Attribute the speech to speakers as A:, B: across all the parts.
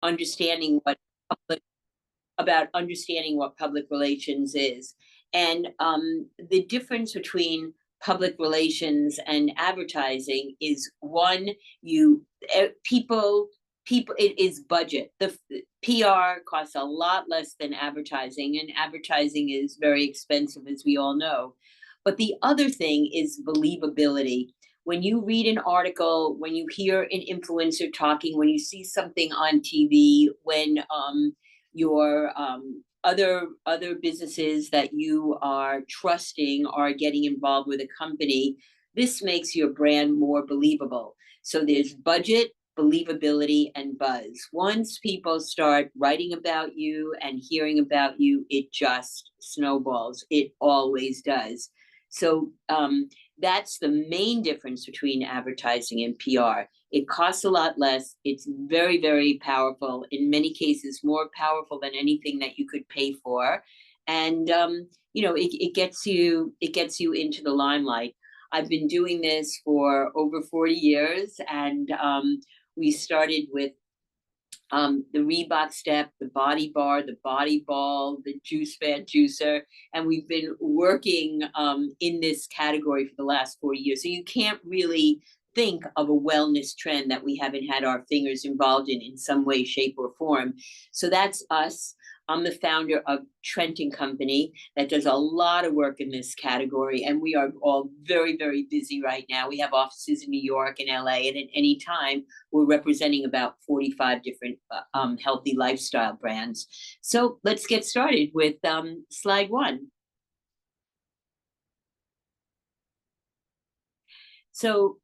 A: understanding what public about understanding what public relations is. And the difference between public relations and advertising is one, you people it is budget. The PR costs a lot less than advertising, and advertising is very expensive, as we all know. But the other thing is believability. When you read an article, when you hear an influencer talking, when you see something on TV, when your other businesses that you are trusting are getting involved with a company, this makes your brand more believable. So there's budget, believability, and buzz. Once people start writing about you and hearing about you, it just snowballs. It always does. So that's the main difference between advertising and PR. It costs a lot less. It's very, very powerful. In many cases, more powerful than anything that you could pay for. And it gets you into the limelight. I've been doing this for over 40 years, and we started with the Reebok Step, the Body Bar, the Body Ball, the Juice Fat Juicer, and we've been working in this category for the last 4 years. So you can't really think of a wellness trend that we haven't had our fingers involved in some way, shape, or form. So that's us. I'm the founder of Trent and Company that does a lot of work in this category, and we are all very, very busy right now. We have offices in New York and LA, and at any time, we're representing about 45 different healthy lifestyle brands. So let's get started with slide one. So,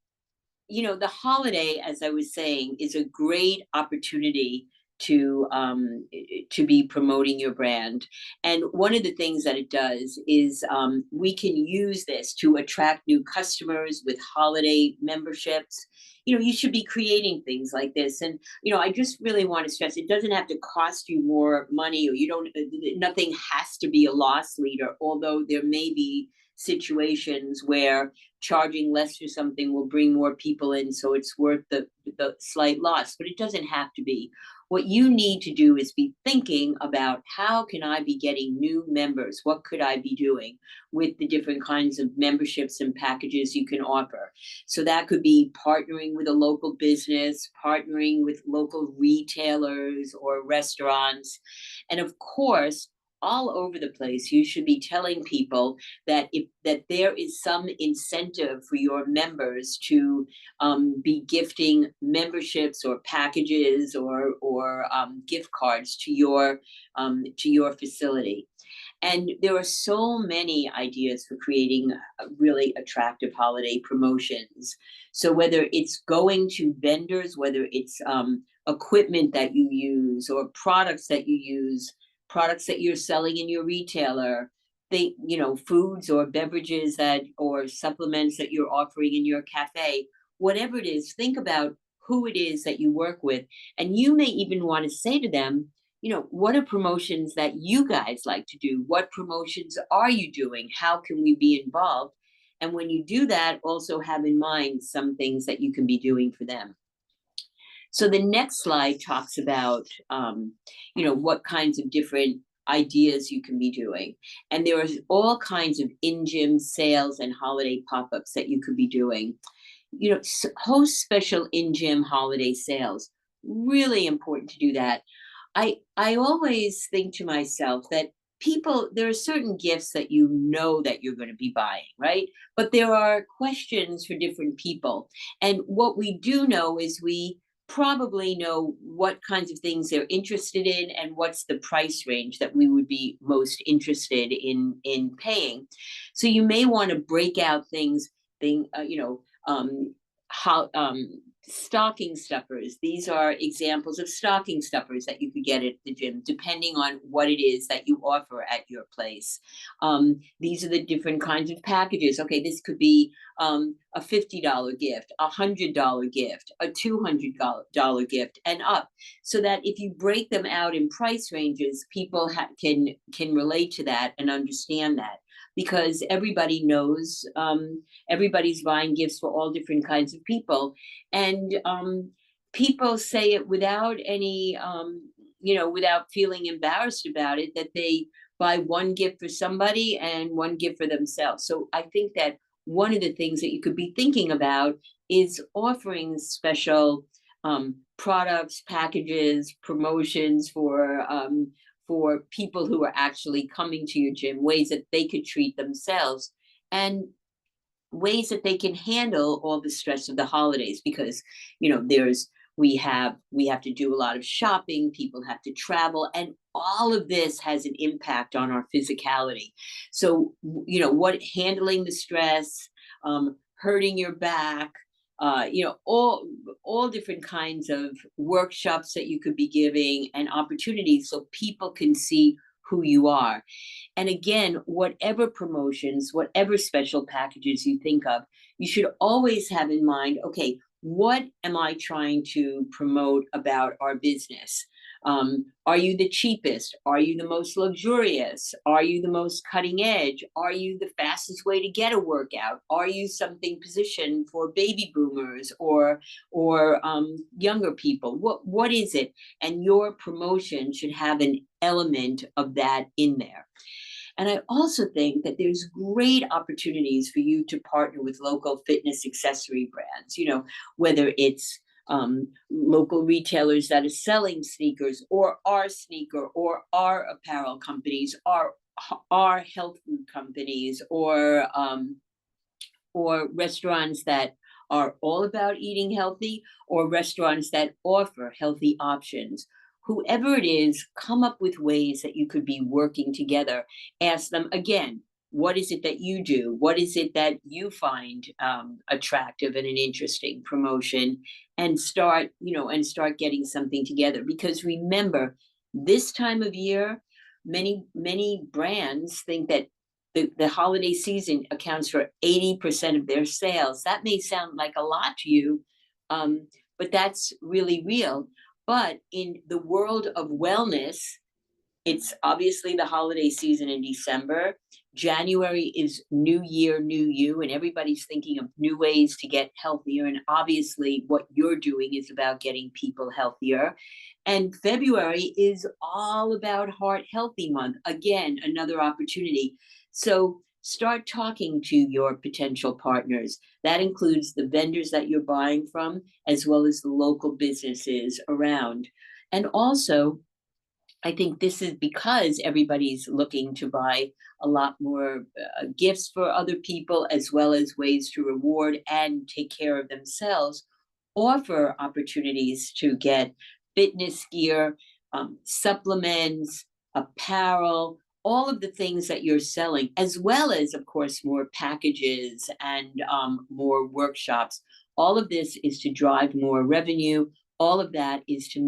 A: the holiday, as I was saying, is a great opportunity to be promoting your brand. And one of the things that it does is we can use this to attract new customers with holiday memberships. You should be creating things like this. And I just really want to stress, it doesn't have to cost you more money, or you don't nothing has to be a loss leader, although there may be situations where charging less for something will bring more people in, so it's worth the slight loss, but it doesn't have to be. What you need to do is be thinking about, how can I be getting new members? What could I be doing with the different kinds of memberships and packages you can offer? So that could be partnering with a local business, partnering with local retailers or restaurants. And of course, all over the place, you should be telling people that there is some incentive for your members to be gifting memberships or packages or gift cards to your facility. And there are so many ideas for creating really attractive holiday promotions. So whether it's going to vendors, whether it's equipment that you use, or products that you use, products that you're selling in your retailer, foods or beverages or supplements that you're offering in your cafe, whatever it is, think about who it is that you work with. And you may even want to say to them, what are promotions that you guys like to do? What promotions are you doing? How can we be involved? And when you do that, also have in mind some things that you can be doing for them. So the next slide talks about, what kinds of different ideas you can be doing. And there are all kinds of in-gym sales and holiday pop-ups that you could be doing. Host special in-gym holiday sales. Really important to do that. I always think to myself that there are certain gifts that that you're going to be buying, right? But there are questions for different people. And what we do know is we probably know what kinds of things they're interested in and what's the price range that we would be most interested in paying. So you may want to break out how stocking stuffers. These are examples of stocking stuffers that you could get at the gym, depending on what it is that you offer at your place. These are the different kinds of packages. Okay, this could be a $50 gift, a $100 gift, a $200 gift, and up. So that if you break them out in price ranges, people can relate to that and understand that. Because everybody knows, everybody's buying gifts for all different kinds of people. And people say it without any, without feeling embarrassed about it, that they buy one gift for somebody and one gift for themselves. So I think that one of the things that you could be thinking about is offering special products, packages, promotions for people who are actually coming to your gym, ways that they could treat themselves. And ways that they can handle all the stress of the holidays, because there's we have to do a lot of shopping, people have to travel, and all of this has an impact on our physicality. So what handling the stress, hurting your back, all different kinds of workshops that you could be giving and opportunities so people can see who you are. And again, whatever promotions, whatever special packages you think of, you should always have in mind, okay, what am I trying to promote about our business? Are you the cheapest? Are you the most luxurious? Are you the most cutting edge? Are you the fastest way to get a workout? Are you something positioned for baby boomers or younger people? What is it? And your promotion should have an element of that in there. And I also think that there's great opportunities for you to partner with local fitness accessory brands, whether it's local retailers that are selling sneakers, or our sneaker, or our apparel companies, our health food companies, or restaurants that are all about eating healthy, or restaurants that offer healthy options. Whoever it is, come up with ways that you could be working together. Ask them again, what is it that you do? What is it that you find attractive and an interesting promotion? And start getting something together. Because remember, this time of year, many brands think that the holiday season accounts for 80% of their sales. That may sound like a lot to you, but that's really real. But in the world of wellness, it's obviously the holiday season in December. January is New Year, New You, and everybody's thinking of new ways to get healthier. And obviously, what you're doing is about getting people healthier. And February is all about Heart Healthy Month. Again, another opportunity. So start talking to your potential partners. That includes the vendors that you're buying from, as well as the local businesses around. And also, I think this is because everybody's looking to buy a lot more gifts for other people, as well as ways to reward and take care of themselves. Offer opportunities to get fitness gear, supplements, apparel, all of the things that you're selling, as well as, of course, more packages and more workshops. All of this is to drive more revenue. All of that is to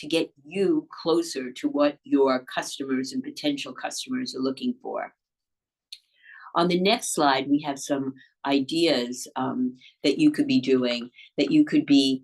A: get you closer to what your customers and potential customers are looking for. On the next slide, we have some ideas that you could be doing, that you could be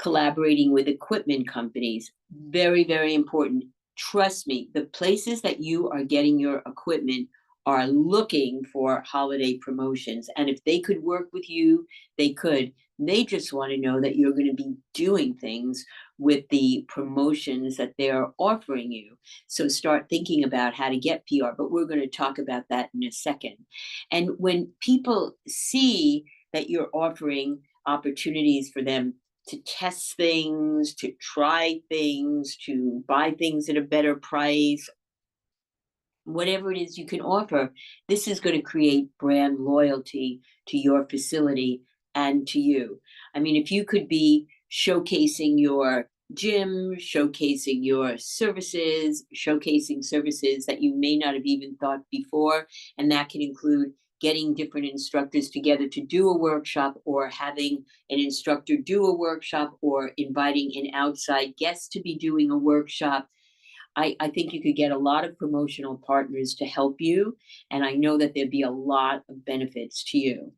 A: collaborating with equipment companies. Very, very important. Trust me, the places that you are getting your equipment are looking for holiday promotions. And if they could work with you, they could. They just want to know that you're going to be doing things with the promotions that they're offering you. So start thinking about how to get PR, but we're going to talk about that in a second. And when people see that you're offering opportunities for them to test things, to try things, to buy things at a better price, whatever it is you can offer, this is going to create brand loyalty to your facility and to you. I mean, if you could be showcasing your gym, showcasing your services, showcasing services that you may not have even thought before, and that can include getting different instructors together to do a workshop, or having an instructor do a workshop, or inviting an outside guest to be doing a workshop. I think you could get a lot of promotional partners to help you, and I know that there'd be a lot of benefits to you.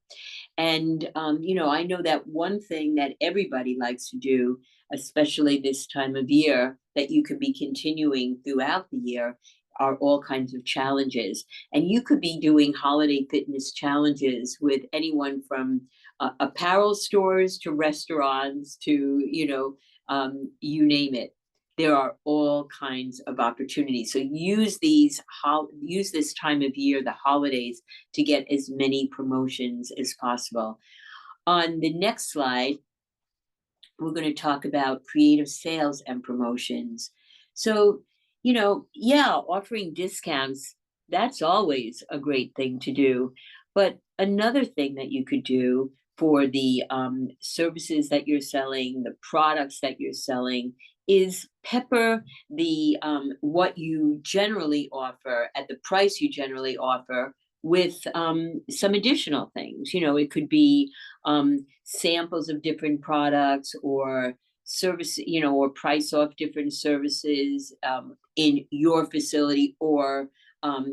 A: And, I know that one thing that everybody likes to do, especially this time of year, that you could be continuing throughout the year, are all kinds of challenges. And you could be doing holiday fitness challenges with anyone from apparel stores to restaurants to, you name it. There are all kinds of opportunities. So use this time of year, the holidays, to get as many promotions as possible. On the next slide, we're going to talk about creative sales and promotions. So, yeah, offering discounts, that's always a great thing to do. But another thing that you could do for the services that you're selling, the products that you're selling, is pepper the what you generally offer at the price you generally offer with some additional things. It could be samples of different products or service, or price off different services in your facility, or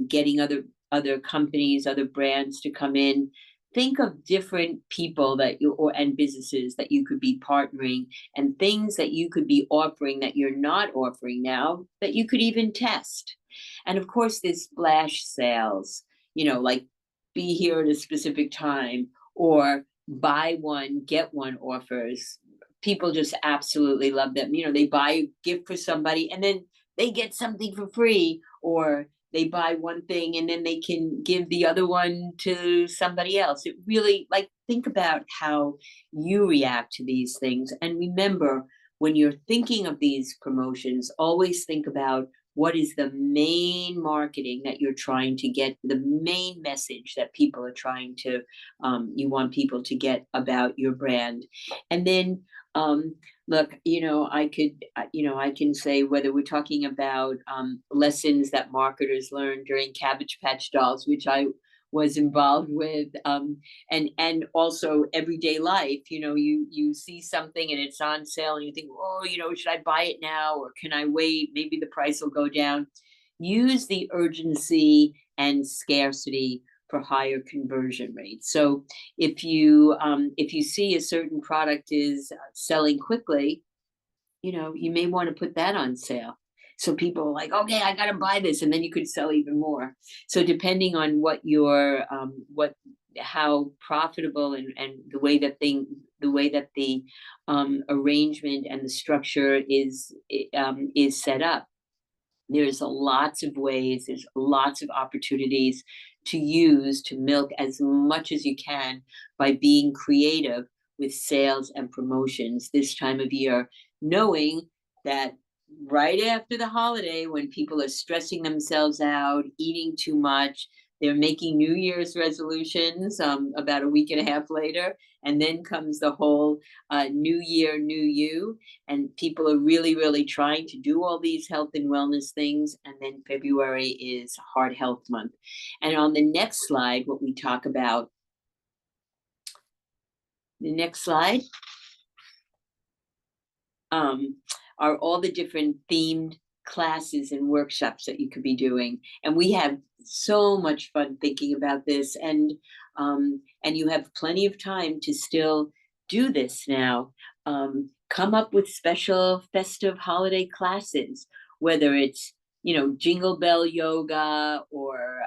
A: getting other companies, other brands to come in. Think of different people that you and businesses that you could be partnering, and things that you could be offering that you're not offering now that you could even test. And of course, there's splash sales, like be here at a specific time, or buy one, get one offers. People just absolutely love them. They buy a gift for somebody and then they get something for free, or they buy one thing and then they can give the other one to somebody else. It really, like, think about how you react to these things. And remember, when you're thinking of these promotions, always think about what is the main marketing that you're trying to get, the main message that people are trying to, you want people to get about your brand. And then, look, I can say, whether we're talking about lessons that marketers learn during Cabbage Patch Dolls, which I was involved with, and also everyday life. You see something and it's on sale, and you think, oh, should I buy it now or can I wait? Maybe the price will go down. Use the urgency and scarcity for higher conversion rates. So if you see a certain product is selling quickly, you may want to put that on sale. So people are like, okay, I got to buy this, and then you could sell even more. So depending on how profitable, and the way that the arrangement and the structure is set up, there's lots of ways, there's lots of opportunities to use to milk as much as you can by being creative with sales and promotions this time of year, knowing that right after the holiday, when people are stressing themselves out, eating too much, they're making New Year's resolutions about a week and a half later. And then comes the whole new year, new you. And people are really, really trying to do all these health and wellness things. And then February is Heart Health Month. And on the next slide, what we talk about, the next slide, are all the different themed classes and workshops that you could be doing. And we have so much fun thinking about this, and you have plenty of time to still do this now. Come up with special festive holiday classes, whether it's jingle bell yoga, or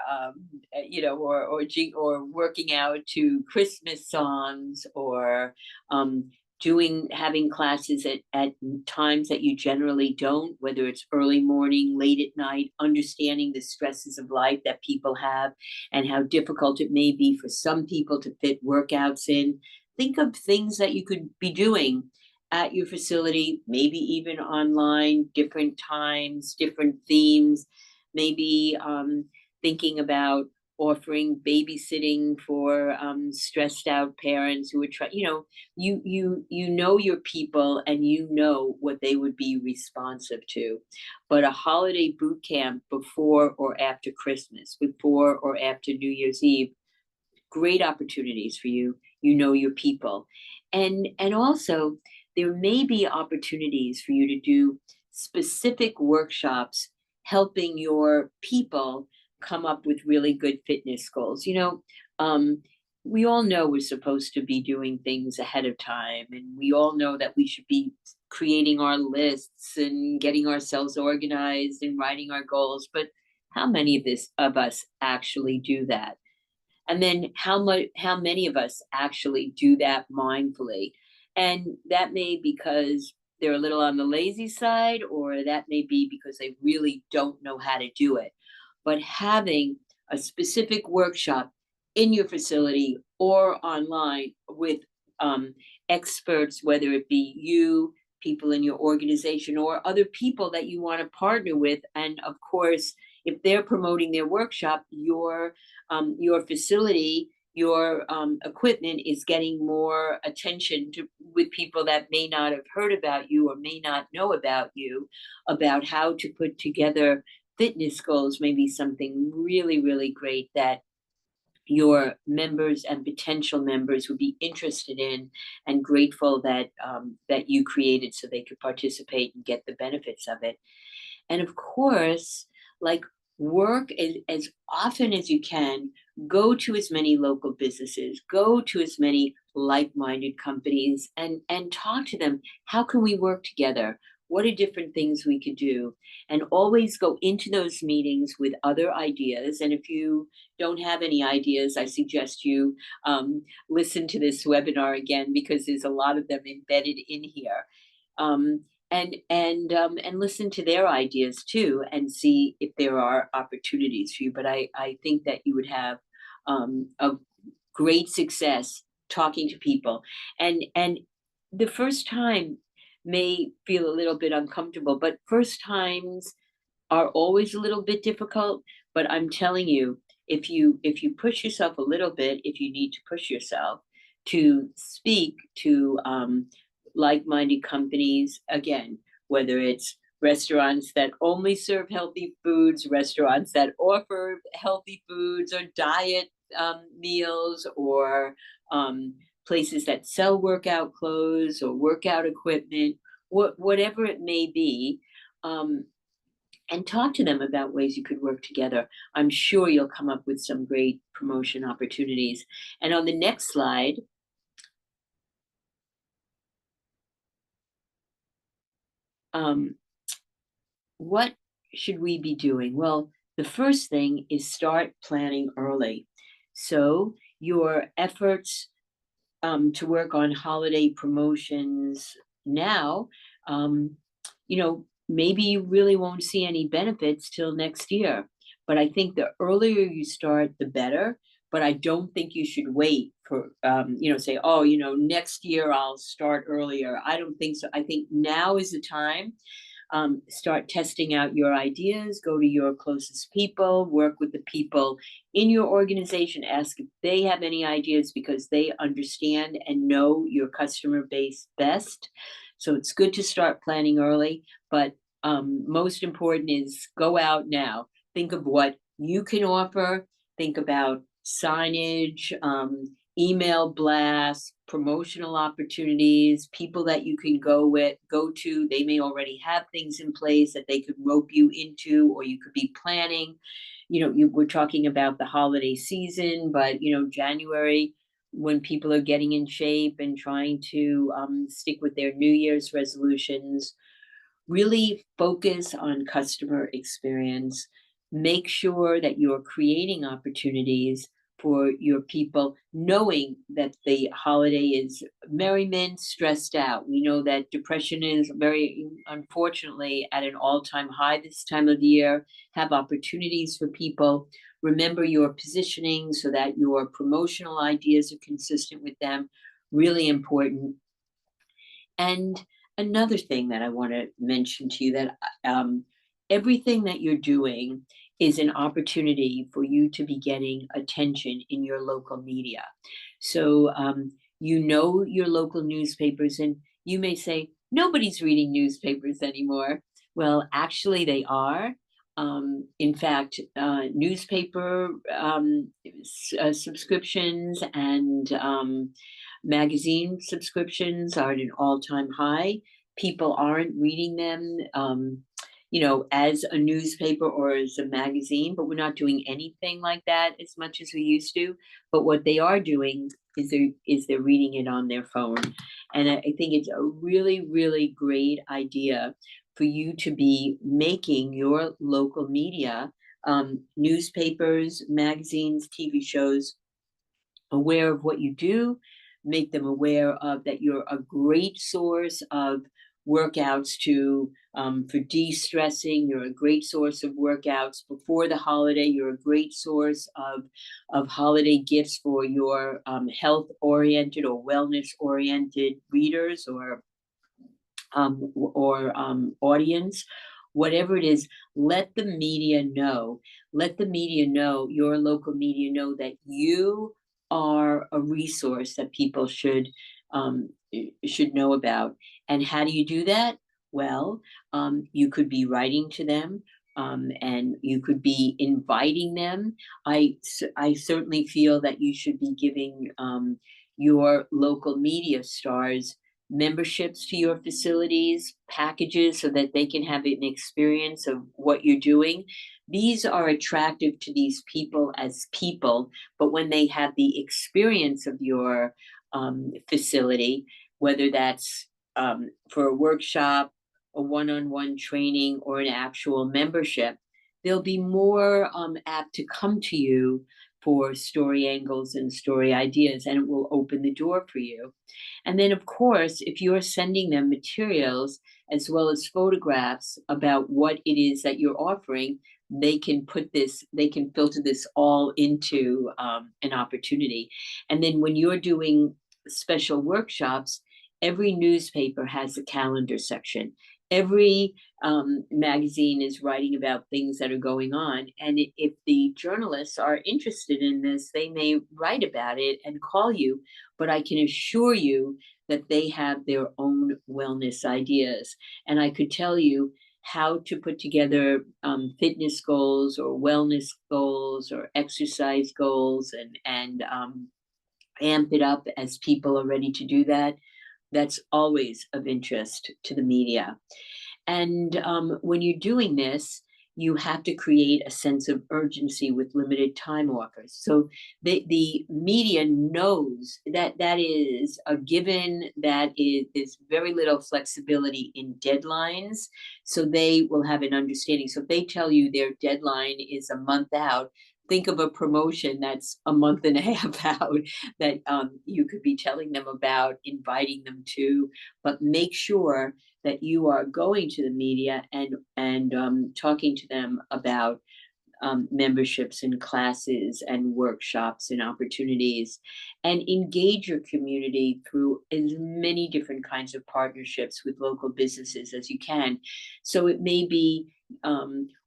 A: or working out to Christmas songs, or having classes at times that you generally don't, whether it's early morning, late at night, understanding the stresses of life that people have and how difficult it may be for some people to fit workouts in. Think of things that you could be doing at your facility, maybe even online, different times, different themes, maybe thinking about offering babysitting for stressed out parents who are trying. You know your people, and you know what they would be responsive to. But a holiday boot camp before or after Christmas, before or after New Year's Eve, great opportunities for you. You know your people. And also, there may be opportunities for you to do specific workshops helping your people come up with really good fitness goals. We all know we're supposed to be doing things ahead of time, and we all know that we should be creating our lists and getting ourselves organized and writing our goals. But how many of us actually do that? And then how many of us actually do that mindfully? And that may because they're a little on the lazy side, or that may be because they really don't know how to do it. But having a specific workshop in your facility or online with um, experts, whether it be you, people in your organization, or other people that you want to partner with. And of course, if they're promoting their workshop, your facility, your equipment is getting more attention to with people that may not have heard about you or may not know about you, about how to put together fitness goals. Maybe something really, really great that your members and potential members would be interested in and grateful that that you created so they could participate and get the benefits of it. And of course, like, work as often as you can, go to as many local businesses, go to as many like-minded companies and talk to them. How can we work together? What are different things we could do? And always go into those meetings with other ideas. And if you don't have any ideas, I suggest you listen to this webinar again, because there's a lot of them embedded in here. Um, and listen to their ideas too, and see if there are opportunities for you. But I think that you would have a great success talking to people, and the first time may feel a little bit uncomfortable, but first times are always a little bit difficult. But I'm telling you, if you push yourself a little bit, if you need to push yourself to speak to like-minded companies, again, whether it's restaurants that only serve healthy foods, restaurants that offer healthy foods or diet meals, or places that sell workout clothes or workout equipment, whatever it may be. Um, and talk to them about ways you could work together. I'm sure you'll come up with some great promotion opportunities. And on the next slide, um, what should we be doing? Well, the first thing is start planning early. So your efforts to work on holiday promotions now, um, maybe you really won't see any benefits till next year. But I think the earlier you start, the better. But I don't think you should wait for, say, oh, next year I'll start earlier. I don't think so. I think now is the time. Start testing out your ideas, go to your closest people, work with the people in your organization, ask if they have any ideas, because they understand and know your customer base best. So it's good to start planning early, but most important is go out now. Think of what you can offer, think about signage, email blasts, promotional opportunities, people that you can go to. They may already have things in place that they could rope you into, or you could be planning. We're talking about the holiday season, but January, when people are getting in shape and trying to stick with their New Year's resolutions, really focus on customer experience. Make sure that you're creating opportunities for your people, knowing that the holiday is merriment, stressed out. We know that depression is very, unfortunately, at an all-time high this time of year. Have opportunities for people. Remember your positioning so that your promotional ideas are consistent with them. Really important. And another thing that I want to mention to you, that everything that you're doing is an opportunity for you to be getting attention in your local media. So your local newspapers, and you may say nobody's reading newspapers anymore. Well, actually, they are. In fact, newspaper subscriptions and magazine subscriptions are at an all-time high. People aren't reading them, as a newspaper or as a magazine, but we're not doing anything like that as much as we used to. But what they are doing is they're reading it on their phone. And I think it's a really, really great idea for you to be making your local media, newspapers, magazines, TV shows, aware of what you do, make them aware of that you're a great source of workouts to for de-stressing. You're a great source of workouts before the holiday. You're a great source of holiday gifts for your health oriented or wellness oriented readers or audience, whatever it is, let the media know. Let the media know, your local media know that you are a resource that people should know about. And how do you do that? Well, you could be writing to them. And you could be inviting them. I certainly feel that you should be giving your local media stars memberships to your facilities, packages so that they can have an experience of what you're doing. These are attractive to these people as people, but when they have the experience of your facility, whether that's for a workshop, a one on one training, or an actual membership, they'll be more apt to come to you for story angles and story ideas, and it will open the door for you. And then, of course, if you're sending them materials as well as photographs about what it is that you're offering, they can filter this all into an opportunity. And then when you're doing special workshops, every newspaper has a calendar section. Every magazine is writing about things that are going on. And if the journalists are interested in this, they may write about it and call you. But I can assure you that they have their own wellness ideas. And I could tell you how to put together fitness goals or wellness goals or exercise goals and amp it up as people are ready to do that. That's always of interest to the media. And when you're doing this, you have to create a sense of urgency with limited time offers. So the media knows that that is a given, that is there's very little flexibility in deadlines. So they will have an understanding. So if they tell you their deadline is a month out, think of a promotion that's a month and a half out that you could be telling them about, inviting them to, but make sure that you are going to the media and talking to them about memberships and classes and workshops and opportunities, and engage your community through as many different kinds of partnerships with local businesses as you can. So it may be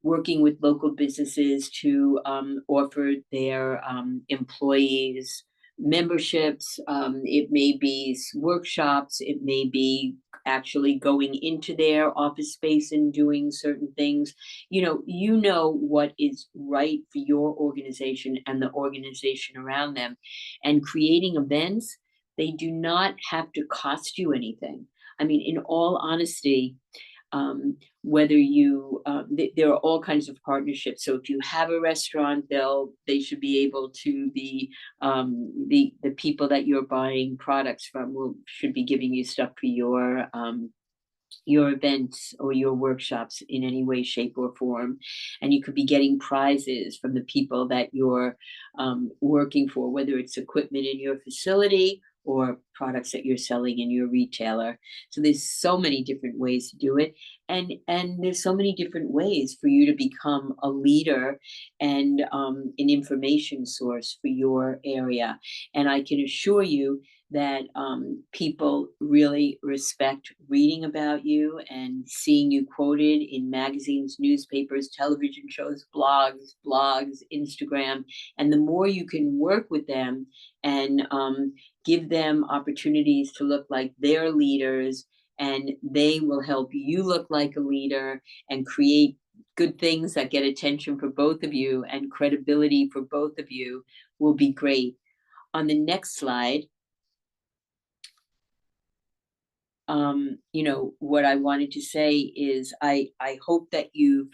A: working with local businesses to offer their employees memberships. It may be workshops. It may be actually going into their office space and doing certain things. You know what is right for your organization and the organization around them. And creating events, they do not have to cost you anything. I mean, in all honesty, whether there are all kinds of partnerships. So if you have a restaurant, they should be able to be the people that you're buying products from will should be giving you stuff for your events or your workshops in any way, shape, or form. And you could be getting prizes from the people that you're working for, whether it's equipment in your facility or products that you're selling in your retailer. So there's so many different ways to do it. And there's so many different ways for you to become a leader and an information source for your area. And I can assure you that people really respect reading about you and seeing you quoted in magazines, newspapers, television shows, blogs, Instagram. And the more you can work with them and give them opportunities to look like they're leaders, and they will help you look like a leader and create good things that get attention for both of you and credibility for both of you, will be great. On the next slide, what I wanted to say is I hope that you've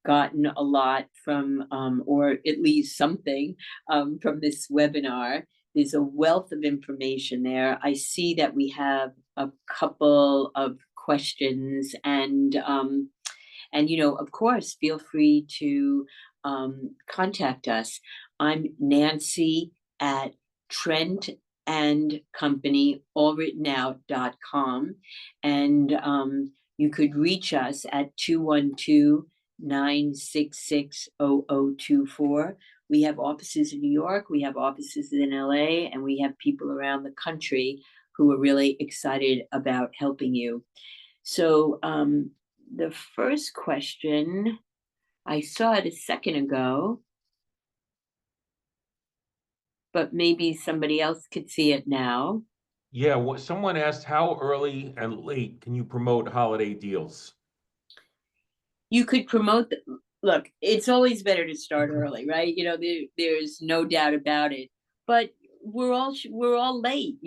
A: gotten a lot from, or at least something from this webinar. There's a wealth of information there. I see that we have a couple of questions, and of course, feel free to contact us. I'm Nancy at Trent and Company, all written out.com. And you could reach us at 212-966-0024. We have offices in New York, we have offices in LA, and we have people around the country who are really excited about helping you. So the first question, I saw it a second ago, but maybe somebody else could see it now.
B: Yeah, someone asked how early and late can you promote holiday deals?
A: You could promote look, it's always better to start early, right? There's no doubt about it. But we're all late,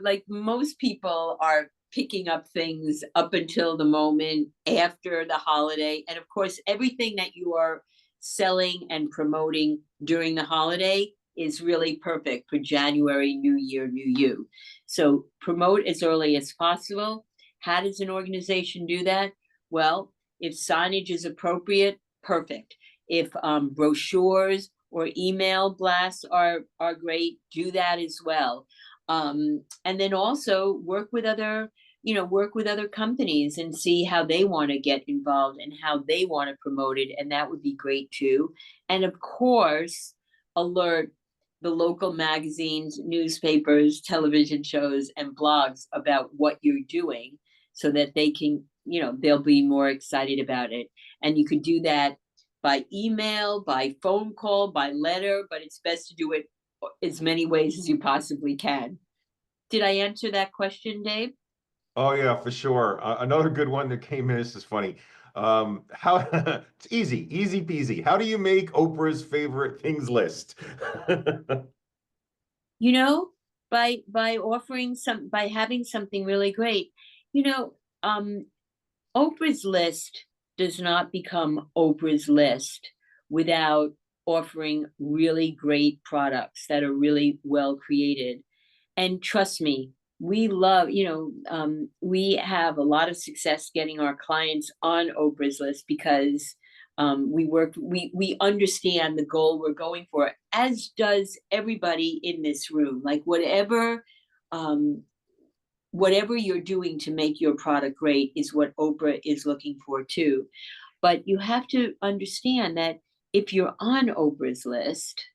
A: like most people are picking up things up until the moment after the holiday. And of course, everything that you are selling and promoting during the holiday is really perfect for January, New Year, New You. So promote as early as possible. How does an organization do that? Well, if signage is appropriate, perfect. If brochures or email blasts are great, do that as well. And then also work with other companies and see how they want to get involved and how they want to promote it, and that would be great too. And of course, alert the local magazines, newspapers, television shows, and blogs about what you're doing so that they can, they'll be more excited about it. And you could do that by email, by phone call, by letter, but it's best to do it as many ways as you possibly can. Did I answer that question, Dave?
B: Oh yeah, for sure. Another good one that came in. This is funny. How it's easy peasy. How do you make Oprah's favorite things list?
A: You know, by having something really great. You know, um, Oprah's list does not become Oprah's list without offering really great products that are really well created. And trust me, we have a lot of success getting our clients on Oprah's list because we understand the goal we're going for, as does everybody in this room. Like um, whatever you're doing to make your product great is what Oprah is looking for too. But you have to understand that if you're on Oprah's list,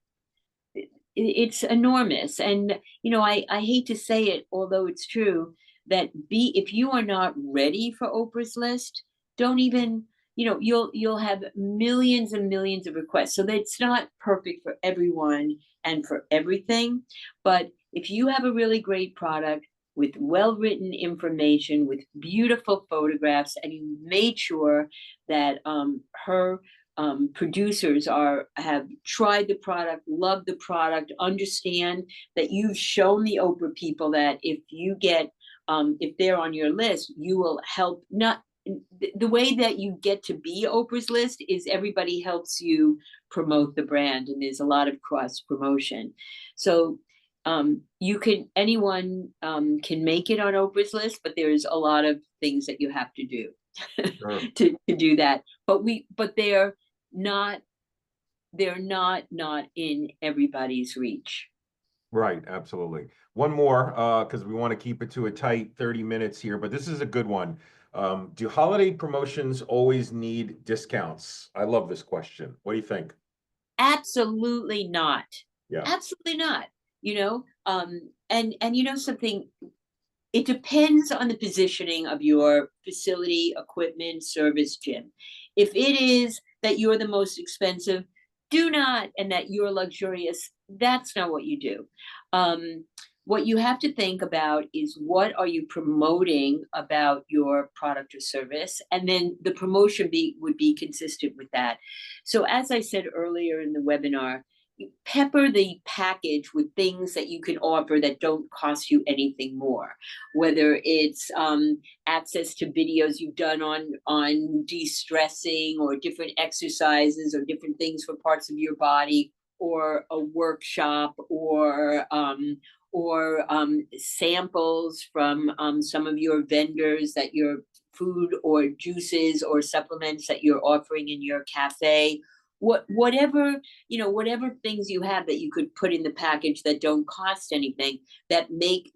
A: it's enormous. And I hate to say it, although it's true, that be if you are not ready for Oprah's list, don't even, you'll have millions and millions of requests. So that's not perfect for everyone and for everything. But if you have a really great product with well written information, with beautiful photographs, and you made sure that her producers have tried the product, love the product, understand that you've shown the Oprah people that if they're on your list, you will help. Not the way that you get to be Oprah's list is everybody helps you promote the brand, and there's a lot of cross promotion. So anyone can make it on Oprah's list, but there's a lot of things that you have to do
B: Sure.
A: to do that. But not not in everybody's reach.
B: Right, absolutely. One more, because we want to keep it to a tight 30 minutes here, but this is a good one. Do holiday promotions always need discounts? I love this question. What do you think?
A: Absolutely not.
B: Yeah.
A: Absolutely not. And something, it depends on the positioning of your facility, equipment, service, gym. If it is that you're the most expensive, do not, and that you're luxurious, that's not what you do. What you have to think about is what are you promoting about your product or service, and then the promotion would be consistent with that. So, as I said earlier in the webinar, you pepper the package with things that you can offer that don't cost you anything more, whether it's access to videos you've done on de-stressing or different exercises or different things for parts of your body, or a workshop, or samples from some of your vendors, that your food or juices or supplements that you're offering in your cafe, whatever, whatever things you have that you could put in the package that don't cost anything, that make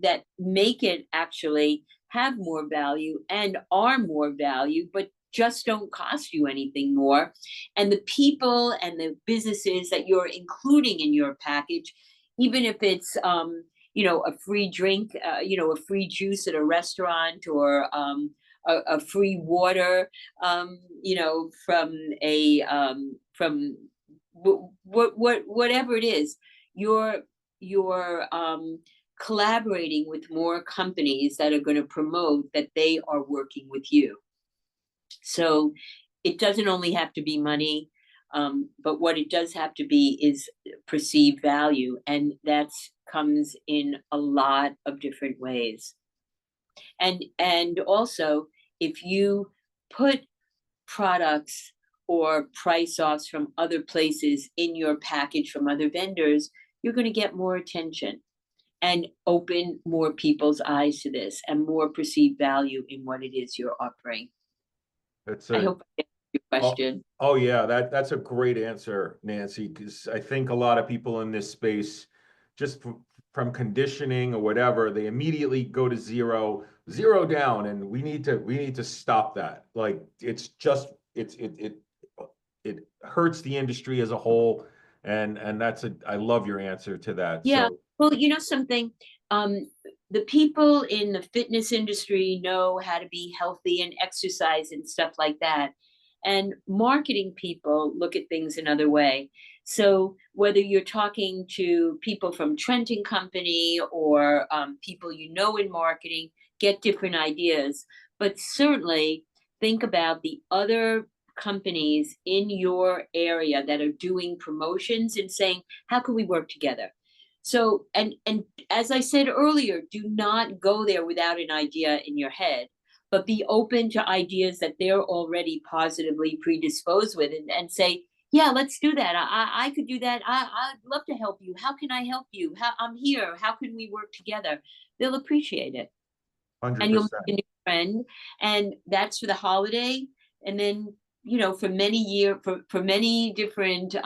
A: it actually have more value and are more value, but just don't cost you anything more. And the people and the businesses that you're including in your package, even if it's a free drink, a free juice at a restaurant, or a free water, from whatever it is, you're collaborating with more companies that are going to promote that they are working with you. So it doesn't only have to be money, but what it does have to be is perceived value, and that comes in a lot of different ways. And also, if you put products or price offs from other places in your package from other vendors, you're going to get more attention and open more people's eyes to this and more perceived value in what it is you're offering.
B: It's
A: I
B: a
A: hope I answered your
B: Oh,
A: question.
B: oh yeah, that's a great answer, Nancy, because I think a lot of people in this space, just from conditioning or whatever, they immediately go to zero down, and we need to stop that. Like it's just it hurts the industry as a whole, and I love your answer to that.
A: Yeah.
B: So
A: Well, you know something? Um, the people in the fitness industry know how to be healthy and exercise and stuff like that. And marketing people look at things another way. So whether you're talking to people from Trent and Company, or people in marketing, get different ideas. But certainly think about the other companies in your area that are doing promotions and saying, how can we work together? So, and as I said earlier, do not go there without an idea in your head, but be open to ideas that they're already positively predisposed with, and say, yeah, let's do that. I could do that. I'd love to help you. How can I help you? I'm here. How can we work together? They'll appreciate it. And you'll
B: 100%.
A: make a new friend. And that's for the holiday. And then, for many different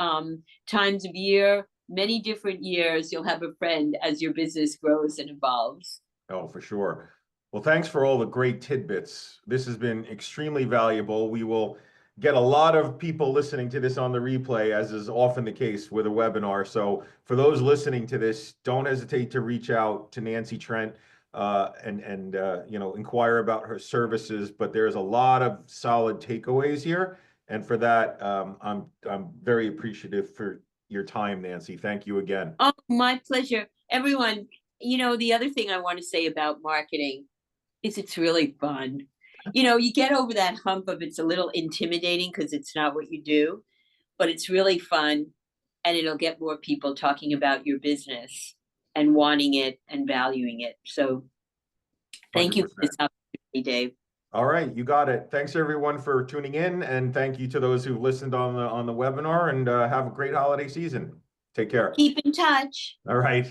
A: times of year, many different years, you'll have a friend as your business grows and evolves.
B: Oh, for sure. Well, thanks for all the great tidbits. This has been extremely valuable. We will get a lot of people listening to this on the replay, as is often the case with a webinar. So for those listening to this, don't hesitate to reach out to Nancy Trent, and inquire about her services. But there's a lot of solid takeaways here, and for that, I'm very appreciative for your time, Nancy. Thank you again.
A: Oh, my pleasure. Everyone, the other thing I want to say about marketing is it's really fun. You get over that hump of it's a little intimidating because it's not what you do, but it's really fun, and it'll get more people talking about your business and wanting it and valuing it. So thank you for
B: 100%.
A: this opportunity, Dave.
B: All right, you got it. Thanks everyone for tuning in, and thank you to those who listened on the webinar. And have a great holiday season. Take care.
A: Keep in touch.
B: All right.